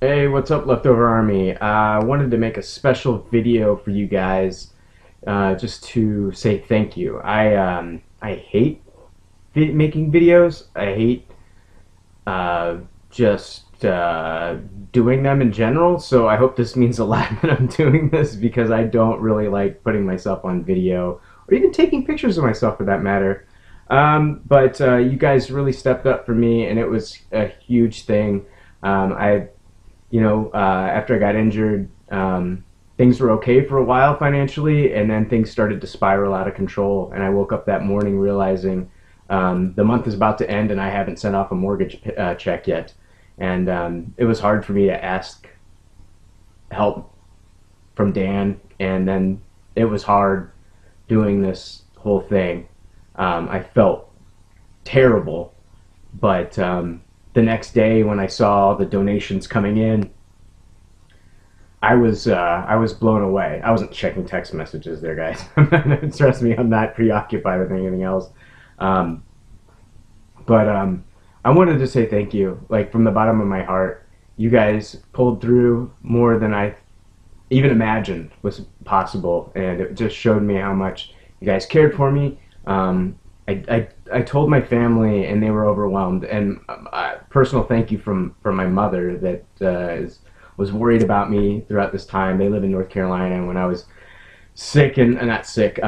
Hey, what's up, Leftover Army? I wanted to make a special video for you guys, just to say thank you. I hate making videos. I hate uh, just doing them in general. So I hope this means a lot that I'm doing this because I don't really like putting myself on video or even taking pictures of myself for that matter. But you guys really stepped up for me, and it was a huge thing. I after I got injured, things were okay for a while financially, and then things started to spiral out of control. And I woke up that morning realizing the month is about to end, and I haven't sent off a mortgage check yet. And it was hard for me to ask help from Dan, and then it was hard doing this whole thing. I felt terrible, but the next day when I saw the donations coming in, I was blown away. I wasn't checking text messages there, guys. Trust me, I'm not preoccupied with anything else. Um, but I wanted to say thank you, like from the bottom of my heart. You guys pulled through more than I even imagined was possible, and it just showed me how much you guys cared for me. I told my family, and they were overwhelmed. And personal thank you from my mother that was worried about me throughout this time. They live in North Carolina, and when I was sick and not sick,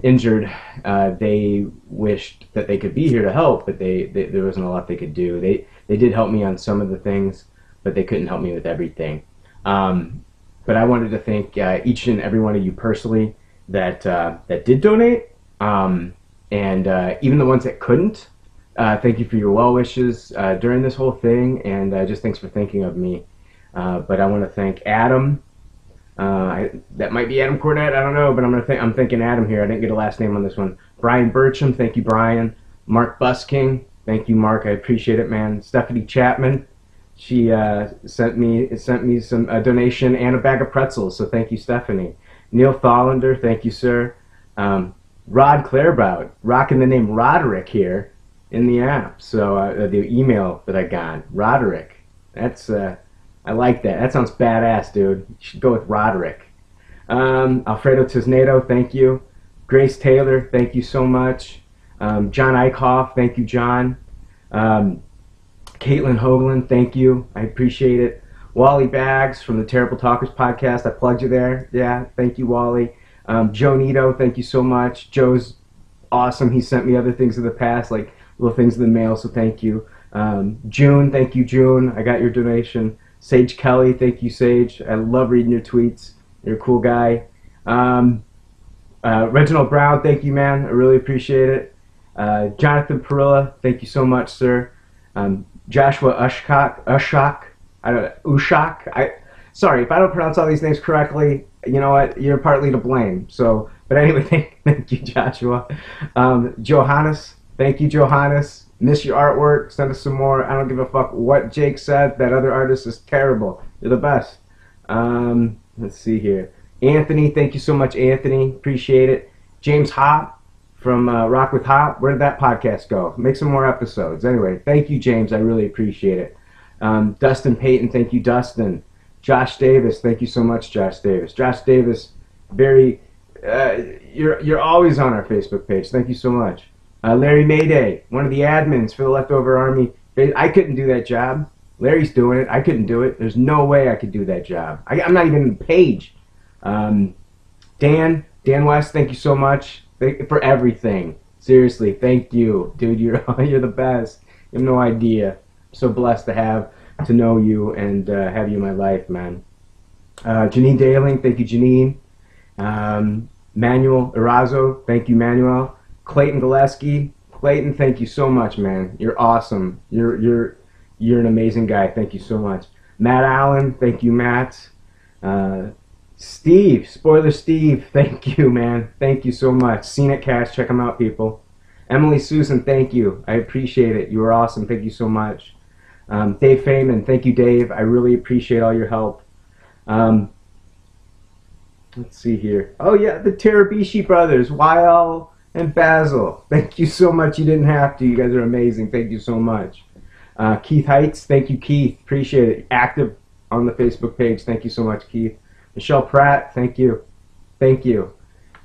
injured, they wished that they could be here to help, but there wasn't a lot they could do. They did help me on some of the things, but they couldn't help me with everything. But I wanted to thank each and every one of you personally that did donate. And even the ones that couldn't, thank you for your well wishes during this whole thing, and just thanks for thinking of me. But I want to thank Adam. That might be Adam Cornett, I don't know, but I'm thinking Adam here. I didn't get a last name on this one. Brian Burcham, thank you, Brian. Mark Busking, thank you, Mark. I appreciate it, man. Stephanie Chapman, she sent me some donation and a bag of pretzels, so thank you, Stephanie. Neil Thollander, thank you, sir. Rod Clairbout, rocking the name Roderick here in the app. So the email that I got, Roderick, that's I like that. That sounds badass, dude. You should go with Roderick. Alfredo Tisnado, thank you. Grace Taylor, thank you so much. John Eichhoff, thank you, John. Caitlin Hoagland, thank you. I appreciate it. Wally Baggs from the Terrible Talkers podcast. I plugged you there. Yeah, thank you, Wally. Joe Nito, thank you so much. Joe's awesome. He sent me other things in the past, like little things in the mail, so thank you. June, thank you, June. I got your donation. Sage Kelly, thank you, Sage. I love reading your tweets. You're a cool guy. Reginald Brown, thank you, man. I really appreciate it. Jonathan Perilla, thank you so much, sir. Joshua Ushak, sorry if I don't pronounce all these names correctly. You know what? You're partly to blame. So, but anyway, thank you, Joshua. Johannes, thank you, Johannes. Miss your artwork. Send us some more. I don't give a fuck what Jake said. That other artist is terrible. You're the best. Let's see here. Anthony, thank you so much, Anthony. Appreciate it. James Hop from Rock with Hop. Where did that podcast go? Make some more episodes. Anyway, thank you, James. I really appreciate it. Dustin Payton, thank you, Dustin. Josh Davis, thank you so much, Josh Davis. Josh Davis, you're always on our Facebook page. Thank you so much. Larry Mayday, one of the admins for the Leftover Army. I couldn't do that job. Larry's doing it. I couldn't do it. There's no way I could do that job. I'm not even in the page. Dan West, thank you so much for everything. Seriously, thank you, dude. You're the best. You have no idea. I'm so blessed to know you and have you in my life, man. Janine Daling, thank you, Janine. Manuel Erazo, thank you, Manuel. Clayton Gillespie, Clayton, thank you so much, man. You're awesome. You're an amazing guy. Thank you so much. Matt Allen, thank you, Matt. Steve, Spoiler Steve, thank you, man. Thank you so much. Scenic Cast, check them out, people. Emily Susan, thank you. I appreciate it. You are awesome. Thank you so much. Dave Feynman, thank you, Dave. I really appreciate all your help. Let's see here. Oh, yeah, the Terabishi brothers, YL and Basil. Thank you so much. You didn't have to. You guys are amazing. Thank you so much. Keith Heights, thank you, Keith. Appreciate it. Active on the Facebook page. Thank you so much, Keith. Michelle Pratt, thank you. Thank you.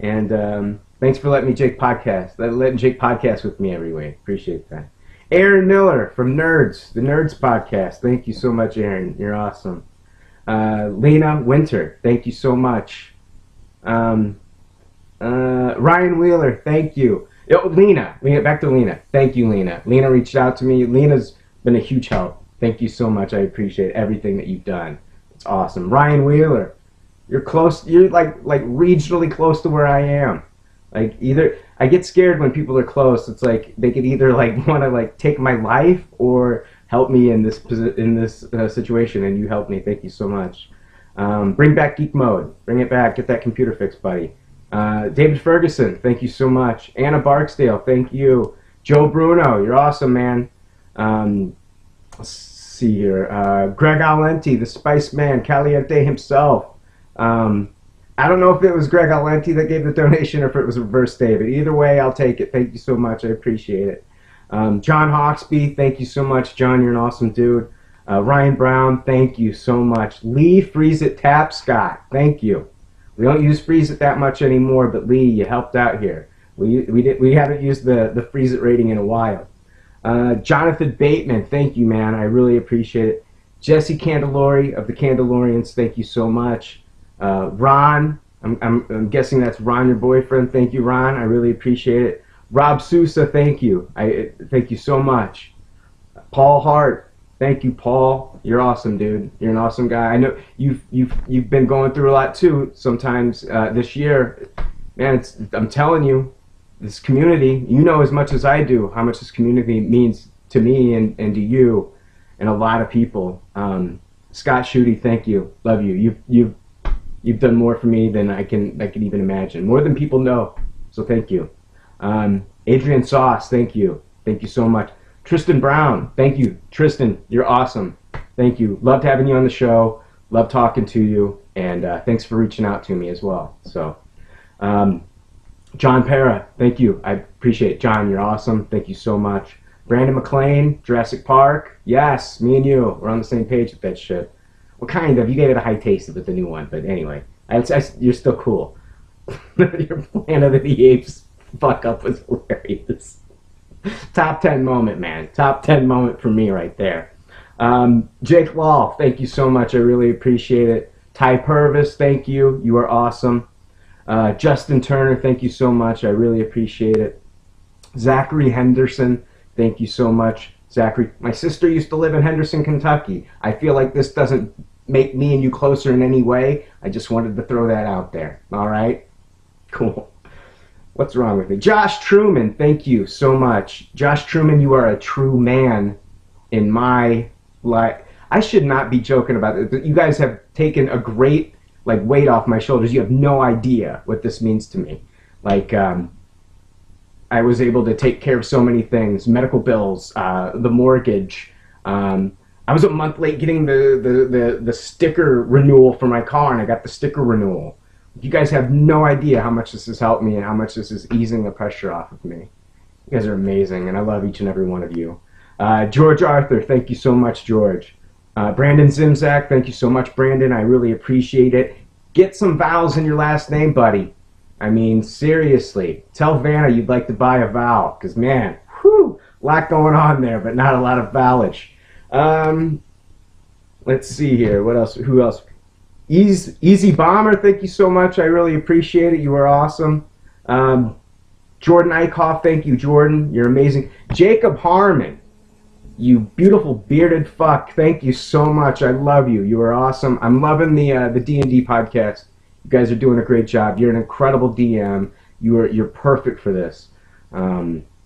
And thanks for letting Jake podcast with me every week. Appreciate that. Aaron Miller from Nerds, the Nerds podcast. Thank you so much, Aaron. You're awesome. Lena Winter, thank you so much. Ryan Wheeler, thank you. Lena, back to Lena. Thank you, Lena. Lena reached out to me. Lena's been a huge help. Thank you so much. I appreciate everything that you've done. It's awesome. Ryan Wheeler, you're close. You're like regionally close to where I am. Like either I get scared when people are close. It's like they could either like want to like take my life or help me in this situation, and you helped me. Thank you so much. Bring back Geek Mode. Bring it back. Get that computer fixed, buddy. David Ferguson, thank you so much. Anna Barksdale, thank you. Joe Bruno, you're awesome, man. Let's see here. Greg Alenti, the Spice Man, Caliente himself. I don't know if it was Greg Alenti that gave the donation or if it was reverse David. Either way, I'll take it. Thank you so much. I appreciate it. John Hawksby, thank you so much. John, you're an awesome dude. Ryan Brown, thank you so much. Lee Freeze It Tap Scott, thank you. We don't use Freeze It that much anymore, but Lee, you helped out here. We haven't used the Freeze It rating in a while. Jonathan Bateman, thank you, man. I really appreciate it. Jesse Candelori of the Candelorians, thank you so much. Ron, I'm guessing that's Ron, your boyfriend. Thank you, Ron. I really appreciate it. Rob Sousa, thank you. Thank you so much. Paul Hart, thank you, Paul. You're awesome, dude. You're an awesome guy. I know you've been going through a lot too. Sometimes this year, man. I'm telling you, this community. You know as much as I do how much this community means to me and to you, and a lot of people. Scott Schutte, thank you. Love you. You've done more for me than I can even imagine. More than people know. So thank you. Adrian Sauce, thank you. Thank you so much. Tristan Brown, thank you. Tristan, you're awesome. Thank you. Loved having you on the show. Loved talking to you. And thanks for reaching out to me as well. So, John Para, thank you. I appreciate it. John, you're awesome. Thank you so much. Brandon McLean, Jurassic Park. Yes, me and you. We're on the same page with that shit. Well, kind of. You gave it a high taste with the new one. But anyway, you're still cool. Your Planet of the Apes fuck up was hilarious. Top 10 moment, man. Top 10 moment for me right there. Jake Law, thank you so much. I really appreciate it. Ty Purvis, thank you. You are awesome. Justin Turner, thank you so much. I really appreciate it. Zachary Henderson, thank you so much. Zachary, my sister used to live in Henderson, Kentucky. I feel like this doesn't make me and you closer in any way. I just wanted to throw that out there. All right? Cool. What's wrong with me? Josh Truman, thank you so much. Josh Truman, you are a true man in my life. I should not be joking about it, but you guys have taken a great weight off my shoulders. You have no idea what this means to me. I was able to take care of so many things, medical bills, the mortgage. I was a month late getting the sticker renewal for my car, and I got the sticker renewal. You guys have no idea how much this has helped me and how much this is easing the pressure off of me. You guys are amazing, and I love each and every one of you. George Arthur, thank you so much, George. Brandon Zimzak, thank you so much, Brandon. I really appreciate it. Get some vowels in your last name, buddy. I mean, seriously. Tell Vanna you'd like to buy a vowel, because, man, whew, a lot going on there, but not a lot of vowelage. Let's see here. What else? Who else? Easy Bomber, thank you so much. I really appreciate it. You are awesome. Jordan Eichhoff, thank you, Jordan. You're amazing. Jacob Harmon, you beautiful bearded fuck. Thank you so much. I love you. You are awesome. I'm loving the D&D podcast. You guys are doing a great job. You're an incredible DM. You're perfect for this.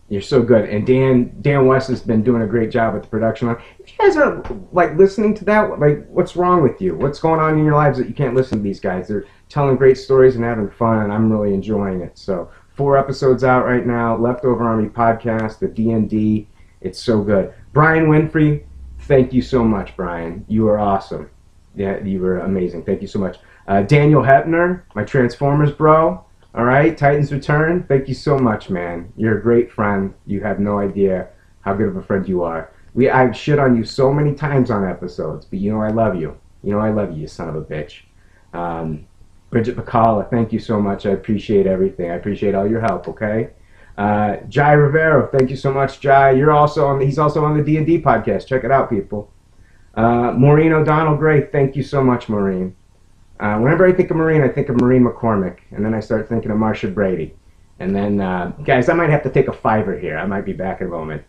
You're so good. And Dan West has been doing a great job with the production. If you guys are listening to that, what's wrong with you? What's going on in your lives that you can't listen to these guys? They're telling great stories and having fun, and I'm really enjoying it. So 4 episodes out right now. Leftover Army podcast, the D&D. It's so good. Brian Winfrey, thank you so much, Brian. You are awesome. Yeah, you were amazing. Thank you so much. Daniel Hepner, my Transformers bro. All right, Titans Return, thank you so much, man. You're a great friend. You have no idea how good of a friend you are. I've shit on you so many times on episodes, but you know I love you. You know I love you, son of a bitch. Bridget McCullough, thank you so much. I appreciate everything. I appreciate all your help, okay? Jai Rivero, thank you so much, Jai. He's also on the D&D podcast. Check it out, people. Maureen O'Donnell Gray, thank you so much, Maureen. Whenever I think of Maureen, I think of Maureen McCormick, and then I start thinking of Marsha Brady. And then, guys, I might have to take a $5 here. I might be back in a moment.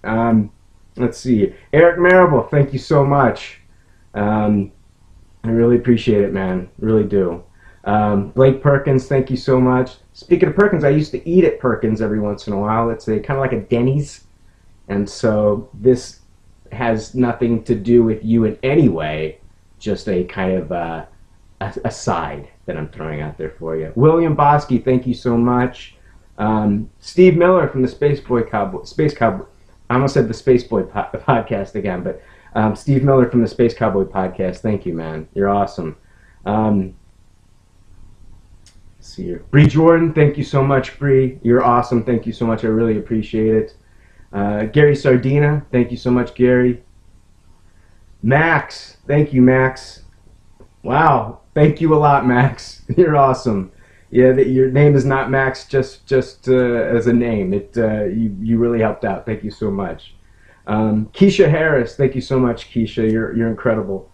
Let's see. Eric Marable, thank you so much. I really appreciate it, man. Really do. Blake Perkins, thank you so much. Speaking of Perkins, I used to eat at Perkins every once in a while. It's kind of like a Denny's. And so this has nothing to do with you in any way, just a kind of a side that I'm throwing out there for you. William Bosky, thank you so much. Steve Miller from the Space Cowboy. I almost said the Space Boy podcast again, but Steve Miller from the Space Cowboy podcast. Thank you, man. You're awesome. Let's see here. Bree Jordan, thank you so much, Bree. You're awesome. Thank you so much. I really appreciate it. Gary Sardina, thank you so much, Gary. Max, thank you, Max. Wow, thank you a lot, Max. You're awesome. Yeah, your name is not Max just as a name. You really helped out. Thank you so much. Keisha Harris, thank you so much, Keisha. You're incredible.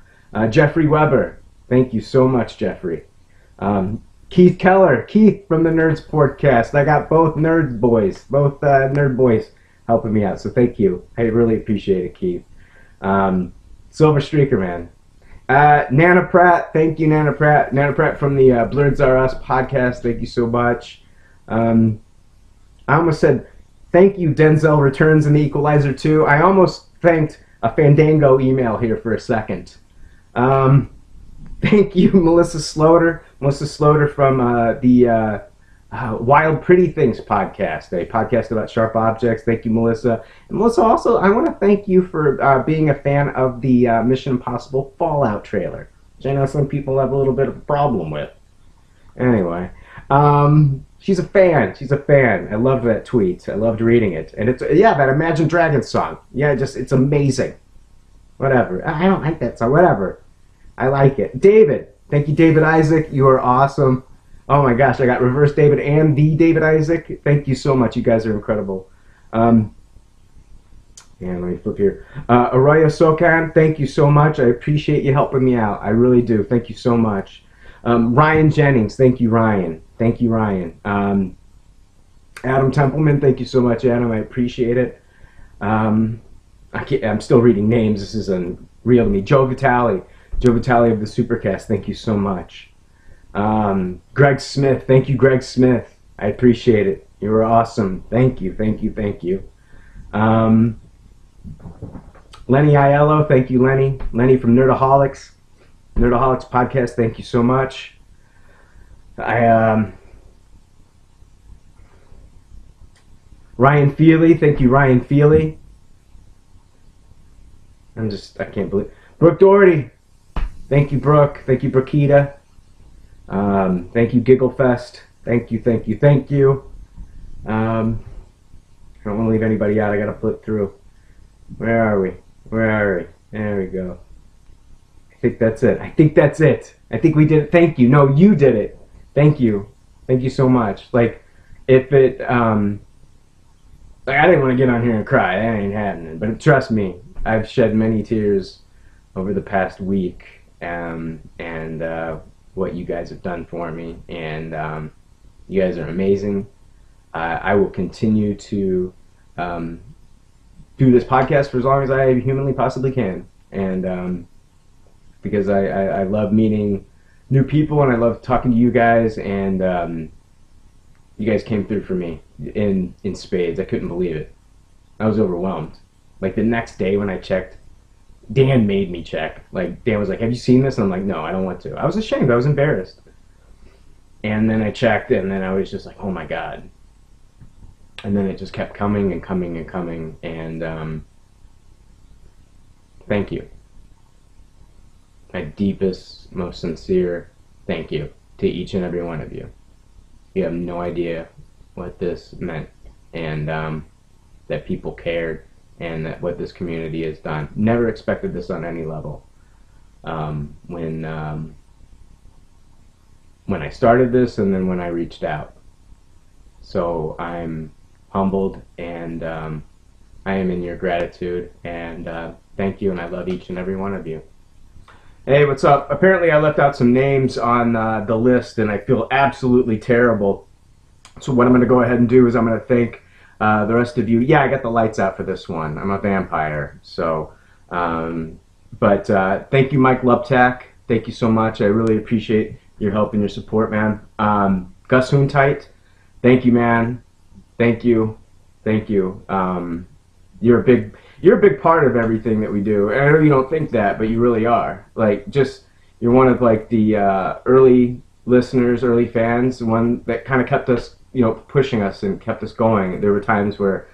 Jeffrey Weber, thank you so much, Jeffrey. Keith Keller, Keith from the Nerds Podcast. I got both nerd boys helping me out, so thank you. I really appreciate it, Keith. Silver Streaker, man. Nana Pratt, thank you, Nana Pratt. Nana Pratt from the Blurds R Us podcast, thank you so much. I almost said, thank you, Denzel Returns and the Equalizer 2. I almost thanked a Fandango email here for a second. Thank you, Melissa Sloter. Melissa Sloter from the Wild Pretty Things podcast, a podcast about sharp objects. Thank you, Melissa. And Melissa, also, I want to thank you for being a fan of the Mission Impossible Fallout trailer, which I know some people have a little bit of a problem with. Anyway, she's a fan. She's a fan. I loved that tweet. I loved reading it. And it's, yeah, that Imagine Dragons song. Yeah, it's amazing. Whatever. I don't like that song. Whatever. I like it. David. Thank you, David Isaac. You are awesome. Oh my gosh, I got Reverse David and the David Isaac. Thank you so much. You guys are incredible. And let me flip here. Arroyo Sokan, thank you so much. I appreciate you helping me out. I really do. Thank you so much. Ryan Jennings, thank you, Ryan. Thank you, Ryan. Adam Templeman, thank you so much, Adam. I appreciate it. I'm still reading names. This is unreal to me. Joe Vitale of the Supercast, thank you so much. Greg Smith, thank you, Greg Smith. I appreciate it. You were awesome. Thank you, thank you, thank you. Lenny Aiello, thank you, Lenny. Lenny from Nerdaholics podcast, thank you so much. Ryan Feely, thank you, Ryan Feely. I can't believe. Brooke Doherty, thank you, Brooke. Thank you, Brookeita. Thank you, Gigglefest. Thank you, thank you, thank you. I don't want to leave anybody out. I gotta flip through. Where are we? There we go. I think that's it. I think we did it. Thank you. No, you did it. Thank you. Thank you so much. Like, if it, I didn't want to get on here and cry. That ain't happening. But trust me, I've shed many tears over the past week, and what you guys have done for me, and you guys are amazing. I will continue to do this podcast for as long as I humanly possibly can, and because I love meeting new people, and I love talking to you guys, and you guys came through for me in spades. I couldn't believe it. I was overwhelmed. Like, the next day when I checked, Dan made me check. Like, Dan was like, have you seen this? And I'm like, no, I don't want to. I was ashamed. I was embarrassed. And then I checked, and then I was just like, oh my God. And then it just kept coming and coming and coming. And thank you. My deepest, most sincere thank you to each and every one of you. You have no idea what this meant, and that people cared, and that what this community has done. Never expected this on any level. when I started this and then when I reached out. So I'm humbled, and I am in your gratitude, and thank you, and I love each and every one of you. Hey, what's up? Apparently I left out some names on the list, and I feel absolutely terrible. So what I'm going to go ahead and do is I'm going to thank the rest of you. Yeah, I got the lights out for this one. I'm a vampire. So, but thank you, Mike Luptak. Thank you so much. I really appreciate your help and your support, man. Gus Hoontite, thank you, man. Thank you. Thank you. You're a big part of everything that we do. And I know you don't think that, but you really are. Like, just, you're one of like the early listeners, early fans, one that kind of kept us, pushing us and kept us going. There were times where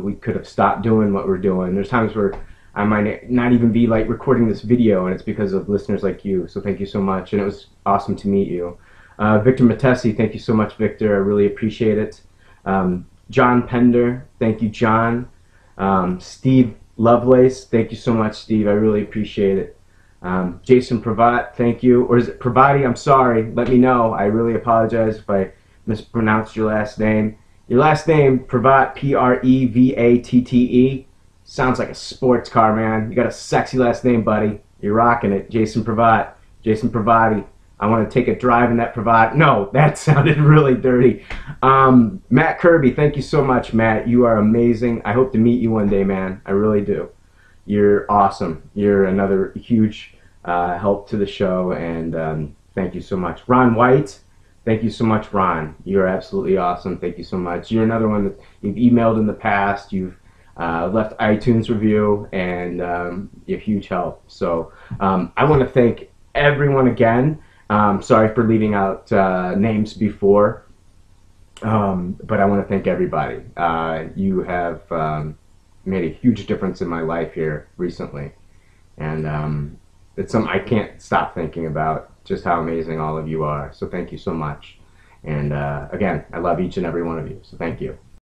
we could have stopped doing what we're doing. There's times where I might not even be like recording this video, and it's because of listeners like you. So thank you so much, and it was awesome to meet you. Victor Matesi, thank you so much, Victor. I really appreciate it. John Pender, thank you, John. Steve Lovelace, thank you so much, Steve. I really appreciate it. Jason Pravat, thank you. Or is it Pravati? I'm sorry. Let me know. I really apologize if I mispronounced your last name. Your last name, Pravat, Prevatte. Sounds like a sports car, man. You got a sexy last name, buddy. You're rocking it. Jason Pravat. Jason Pravati. I want to take a drive in that Pravat. No, that sounded really dirty. Matt Kirby, thank you so much, Matt. You are amazing. I hope to meet you one day, man. I really do. You're awesome. You're another huge help to the show, and thank you so much. Ron White, thank you so much, Ron. You're absolutely awesome. Thank you so much. You're another one that you've emailed in the past. You've left iTunes review, and you're huge help. So I want to thank everyone again. Sorry for leaving out names before, but I want to thank everybody. You have made a huge difference in my life here recently, and it's something I can't stop thinking about, just how amazing all of you are. So thank you so much. And again, I love each and every one of you, so thank you.